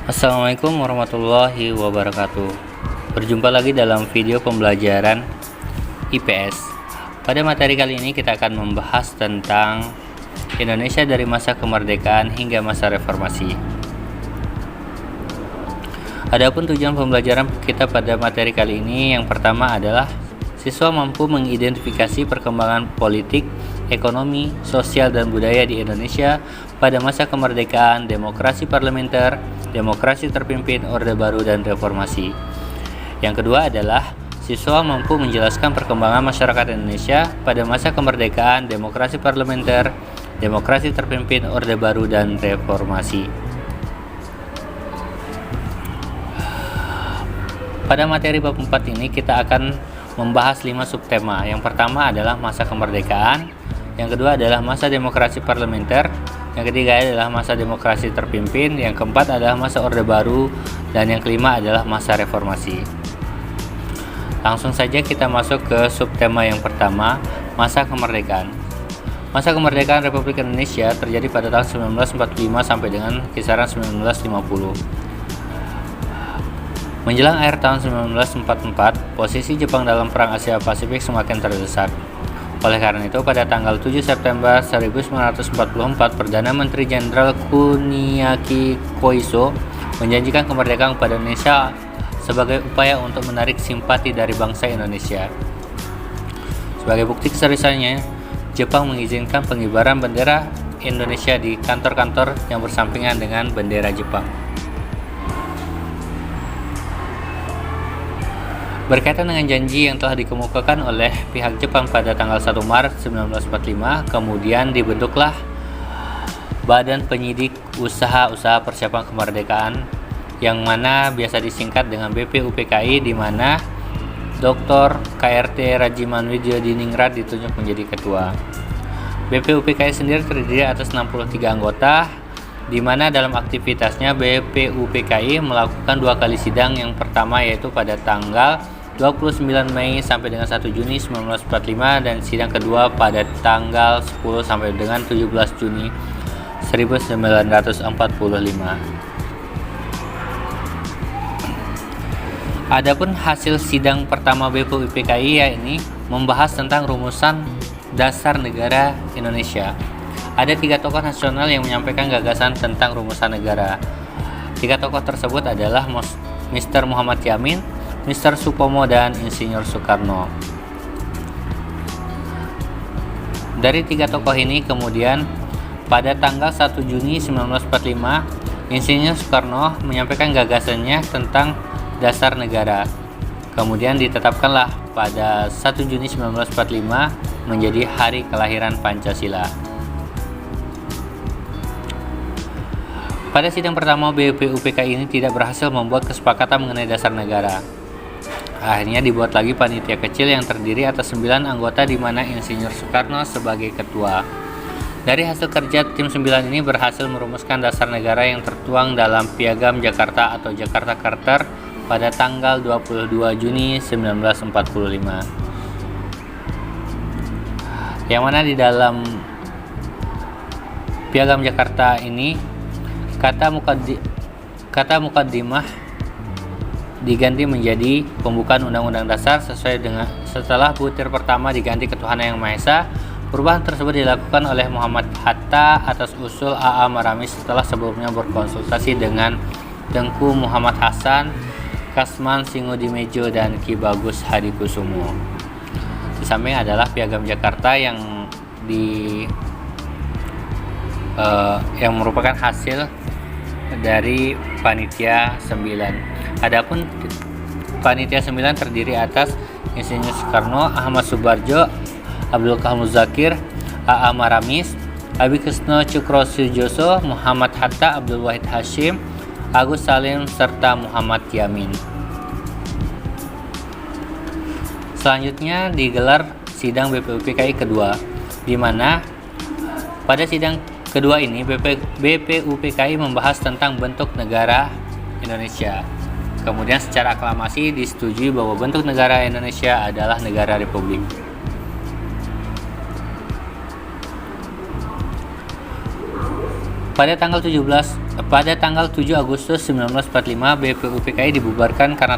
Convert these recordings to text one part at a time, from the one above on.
Assalamualaikum warahmatullahi wabarakatuh. Berjumpa lagi dalam video pembelajaran IPS. Pada materi kali ini kita akan membahas tentang Indonesia dari masa kemerdekaan hingga masa reformasi. Adapun tujuan pembelajaran kita pada materi kali ini yang pertama adalah siswa mampu mengidentifikasi perkembangan politik, ekonomi, sosial, dan budaya di Indonesia pada masa kemerdekaan, demokrasi parlementer, demokrasi terpimpin, Orde Baru, dan reformasi. Yang kedua adalah siswa mampu menjelaskan perkembangan masyarakat Indonesia pada masa kemerdekaan, demokrasi parlementer, demokrasi terpimpin, Orde Baru, dan reformasi. Pada materi bab 4 ini kita akan membahas 5 subtema. Yang pertama adalah masa kemerdekaan, yang kedua adalah masa demokrasi parlementer, yang ketiga adalah masa demokrasi terpimpin, yang keempat adalah masa Orde Baru, dan yang kelima adalah masa reformasi. Langsung saja kita masuk ke subtema yang pertama, masa kemerdekaan. Masa kemerdekaan Republik Indonesia terjadi pada tahun 1945 sampai dengan kisaran 1950. Menjelang akhir tahun 1944, posisi Jepang dalam Perang Asia Pasifik semakin terdesak. Oleh karena itu, pada tanggal 7 September 1944, Perdana Menteri Jenderal Kuniaki Koiso menjanjikan kemerdekaan kepada Indonesia sebagai upaya untuk menarik simpati dari bangsa Indonesia. Sebagai bukti keseriusannya, Jepang mengizinkan pengibaran bendera Indonesia di kantor-kantor yang bersampingan dengan bendera Jepang. Berkaitan dengan janji yang telah dikemukakan oleh pihak Jepang pada tanggal 1 Maret 1945, kemudian dibentuklah Badan Penyidik Usaha-Usaha Persiapan Kemerdekaan, yang mana biasa disingkat dengan BPUPKI, di mana Dr. KRT Rajiman Widyodiningrat ditunjuk menjadi ketua. BPUPKI sendiri terdiri atas 63 anggota, di mana dalam aktivitasnya BPUPKI melakukan 2 kali sidang. Yang pertama yaitu pada tanggal 29 Mei sampai dengan 1 Juni 1945, dan sidang kedua pada tanggal 10 sampai dengan 17 Juni 1945. Adapun hasil sidang pertama BPUPKI yakni membahas tentang rumusan dasar negara Indonesia. Ada 3 tokoh nasional yang menyampaikan gagasan tentang rumusan negara. 3 tokoh tersebut adalah Mr. Muhammad Yamin, Mr. Supomo, dan Insinyur Soekarno. Dari 3 tokoh ini kemudian pada tanggal 1 Juni 1945, Insinyur Soekarno menyampaikan gagasannya tentang dasar negara. Kemudian ditetapkanlah pada 1 Juni 1945 menjadi hari kelahiran Pancasila. Pada sidang pertama, BPUPKI ini tidak berhasil membuat kesepakatan mengenai dasar negara. Akhirnya dibuat lagi panitia kecil yang terdiri atas 9 anggota, di mana Insinyur Soekarno sebagai ketua. Dari hasil kerja tim 9 ini berhasil merumuskan dasar negara yang tertuang dalam Piagam Jakarta atau Jakarta Charter pada tanggal 22 Juni 1945. Yang mana di dalam Piagam Jakarta ini kata mukaddimah diganti menjadi pembukaan Undang-Undang Dasar sesuai dengan setelah butir pertama diganti Ketuhanan Yang Maha Esa. Perubahan tersebut dilakukan oleh Muhammad Hatta atas usul A.A. Maramis setelah sebelumnya berkonsultasi dengan Tengku Muhammad Hasan, Kasman Singoodimejo, dan Ki Bagus Hadikusumo. Di samping adalah Piagam Jakarta yang merupakan hasil dari panitia 9. Adapun panitia 9 terdiri atas Insinyur Soekarno, Ahmad Subarjo, Abdul Kahal Muzakir, A.A. Maramis, Abikesno Cukrosujoso, Muhammad Hatta, Abdul Wahid Hashim, Agus Salim, serta Muhammad Yamin. Selanjutnya digelar sidang BPUPKI kedua, di mana pada sidang kedua ini BPUPKI membahas tentang bentuk negara Indonesia. Kemudian secara aklamasi disetujui bahwa bentuk negara Indonesia adalah negara republik. Pada tanggal 7 Agustus 1945, BPUPKI dibubarkan karena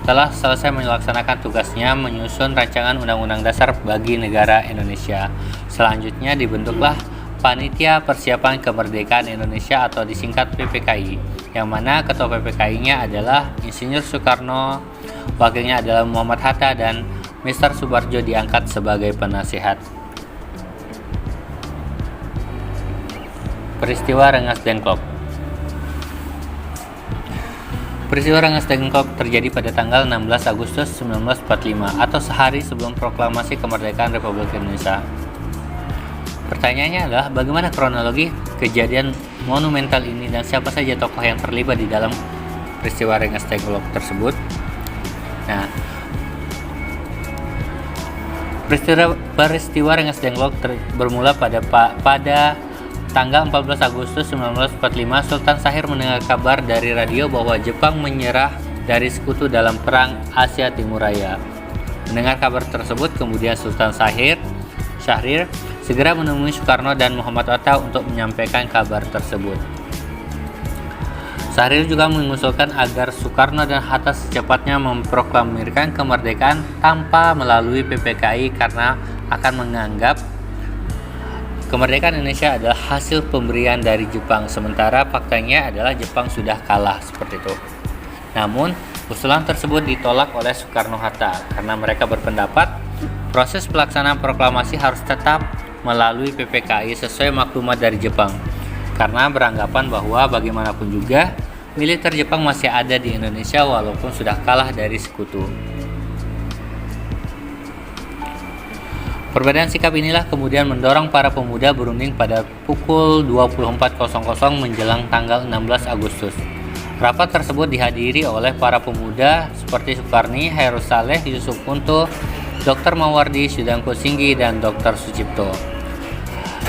telah selesai melaksanakan tugasnya menyusun rancangan Undang-Undang Dasar bagi negara Indonesia. Selanjutnya dibentuklah Panitia Persiapan Kemerdekaan Indonesia atau disingkat PPKI, yang mana ketua PPKI-nya adalah Insinyur Soekarno, wakilnya adalah Muhammad Hatta, dan Mr. Soebarjo diangkat sebagai penasihat. Peristiwa Rengas Dengklok. Peristiwa Rengas Dengklok terjadi pada tanggal 16 Agustus 1945 atau sehari sebelum proklamasi kemerdekaan Republik Indonesia. Pertanyaannya adalah bagaimana kronologi kejadian monumental ini dan siapa saja tokoh yang terlibat di dalam peristiwa Rengas Dengklok tersebut. Nah, peristiwa Rengas Dengklok bermula pada tanggal 14 Agustus 1945, Sultan Syahrir mendengar kabar dari radio bahwa Jepang menyerah dari sekutu dalam Perang Asia Timur Raya. Mendengar kabar tersebut, kemudian Sultan Syahrir segera menemui Soekarno dan Muhammad Hatta untuk menyampaikan kabar tersebut. Syahrir juga mengusulkan agar Soekarno dan Hatta secepatnya memproklamirkan kemerdekaan tanpa melalui PPKI karena akan menganggap kemerdekaan Indonesia adalah hasil pemberian dari Jepang, sementara faktanya adalah Jepang sudah kalah seperti itu. Namun, usulan tersebut ditolak oleh Soekarno-Hatta karena mereka berpendapat proses pelaksanaan proklamasi harus tetap melalui PPKI sesuai maklumat dari Jepang, karena beranggapan bahwa bagaimanapun juga militer Jepang masih ada di Indonesia walaupun sudah kalah dari sekutu. Perbedaan sikap inilah kemudian mendorong para pemuda berunding pada pukul 24.00 menjelang tanggal 16 Agustus. Rapat tersebut dihadiri oleh para pemuda seperti Soekarni, Hairul Saleh, Yusuf Punto, Dr. Mawardi, Sudangko Singgi, dan Dr. Sucipto.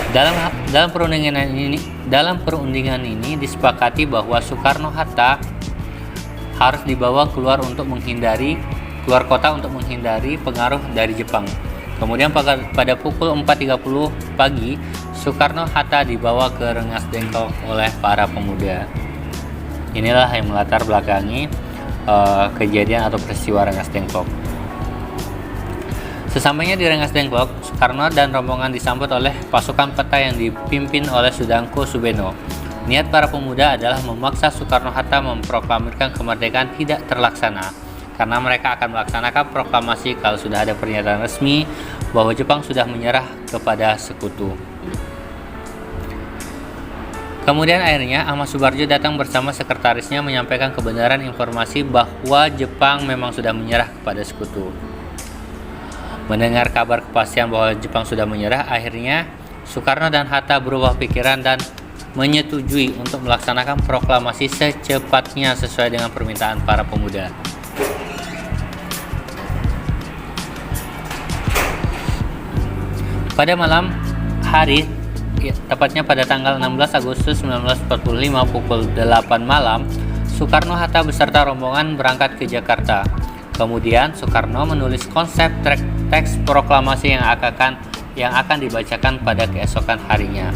Dalam perundingan ini disepakati bahwa Soekarno-Hatta harus dibawa keluar kota untuk menghindari pengaruh dari Jepang. Kemudian pada pukul 4.30 pagi, Soekarno-Hatta dibawa ke Rengas Dengklok oleh para pemuda. Inilah yang melatar belakangi kejadian atau peristiwa Rengas Dengklok. Sesampainya di Rengas Dengklok, Soekarno dan rombongan disambut oleh pasukan peta yang dipimpin oleh Sudangko Subeno. Niat para pemuda adalah memaksa Soekarno-Hatta memproklamirkan kemerdekaan tidak terlaksana, karena mereka akan melaksanakan proklamasi kalau sudah ada pernyataan resmi bahwa Jepang sudah menyerah kepada sekutu. Kemudian akhirnya Ahmad Soebarjo datang bersama sekretarisnya menyampaikan kebenaran informasi bahwa Jepang memang sudah menyerah kepada sekutu. Mendengar kabar kepastian bahwa Jepang sudah menyerah, akhirnya Soekarno dan Hatta berubah pikiran dan menyetujui untuk melaksanakan proklamasi secepatnya sesuai dengan permintaan para pemuda. Pada malam hari, tepatnya pada tanggal 16 Agustus 1945 pukul 8 malam, Soekarno-Hatta beserta rombongan berangkat ke Jakarta. Kemudian Soekarno menulis konsep teks proklamasi yang akan dibacakan pada keesokan harinya.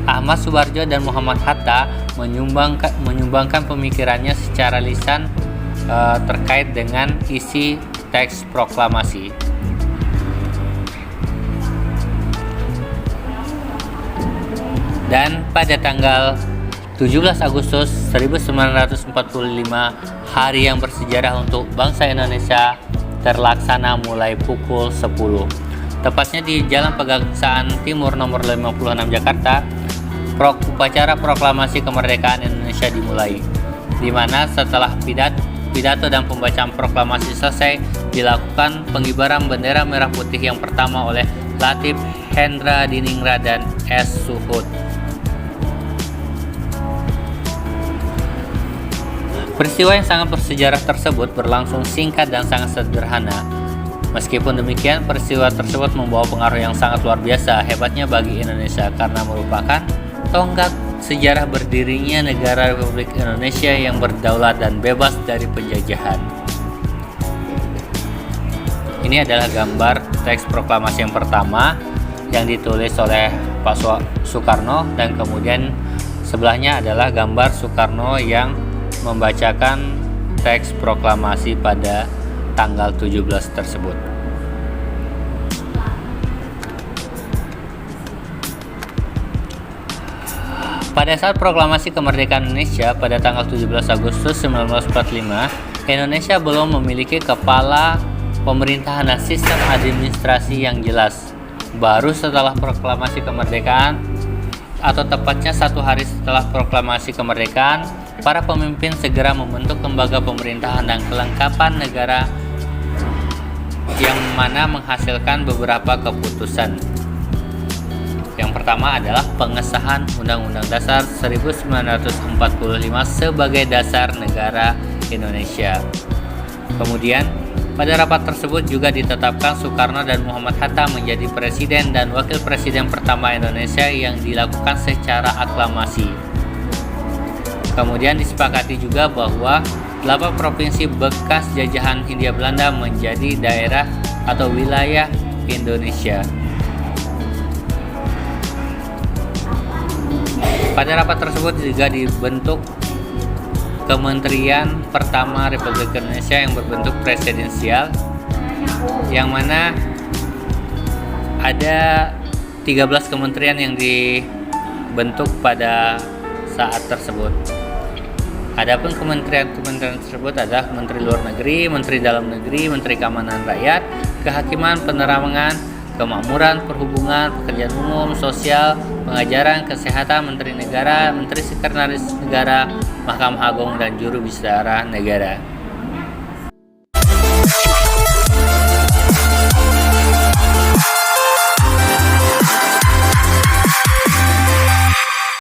Ahmad Soebarjo dan Muhammad Hatta menyumbangkan pemikirannya secara lisan terkait dengan isi teks proklamasi. Dan pada tanggal 17 Agustus 1945, hari yang bersejarah untuk bangsa Indonesia terlaksana mulai pukul 10. Tepatnya di Jalan Pegangsaan Timur nomor 56 Jakarta, upacara proklamasi kemerdekaan Indonesia dimulai, di mana setelah pidato dan pembacaan proklamasi selesai, dilakukan pengibaran bendera merah putih yang pertama oleh Latif Hendra Diningrat dan S. Suhud. Peristiwa yang sangat bersejarah tersebut berlangsung singkat dan sangat sederhana. Meskipun demikian, peristiwa tersebut membawa pengaruh yang sangat luar biasa hebatnya bagi Indonesia karena merupakan tonggak sejarah berdirinya negara Republik Indonesia yang berdaulat dan bebas dari penjajahan. Ini adalah gambar teks proklamasi yang pertama yang ditulis oleh Pak Soekarno, dan kemudian sebelahnya adalah gambar Soekarno yang membacakan teks proklamasi pada tanggal 17 tersebut. Pada saat proklamasi kemerdekaan Indonesia pada tanggal 17 Agustus 1945, Indonesia belum memiliki kepala pemerintahan dan sistem administrasi yang jelas. Baru setelah proklamasi kemerdekaan, atau tepatnya 1 hari setelah proklamasi kemerdekaan, para pemimpin segera membentuk lembaga pemerintahan dan kelengkapan negara yang mana menghasilkan beberapa keputusan. Yang pertama adalah pengesahan Undang-Undang Dasar 1945 sebagai dasar negara Indonesia. Kemudian, pada rapat tersebut juga ditetapkan Soekarno dan Muhammad Hatta menjadi presiden dan wakil presiden pertama Indonesia yang dilakukan secara aklamasi. Kemudian disepakati juga bahwa 8 provinsi bekas jajahan Hindia Belanda menjadi daerah atau wilayah Indonesia. Pada rapat tersebut juga dibentuk Kementerian pertama Republik Indonesia yang berbentuk presidensial, yang mana ada 13 kementerian yang dibentuk pada saat tersebut. Adapun kementerian-kementerian tersebut adalah Menteri Luar Negeri, Menteri Dalam Negeri, Menteri Keamanan Rakyat, Kehakiman, Penerangan, Kemakmuran, Perhubungan, Pekerjaan Umum, Sosial, Pengajaran, Kesehatan, Menteri Negara, Menteri Sekretaris Negara, Mahkamah Agung, dan Juru Bicara Negara.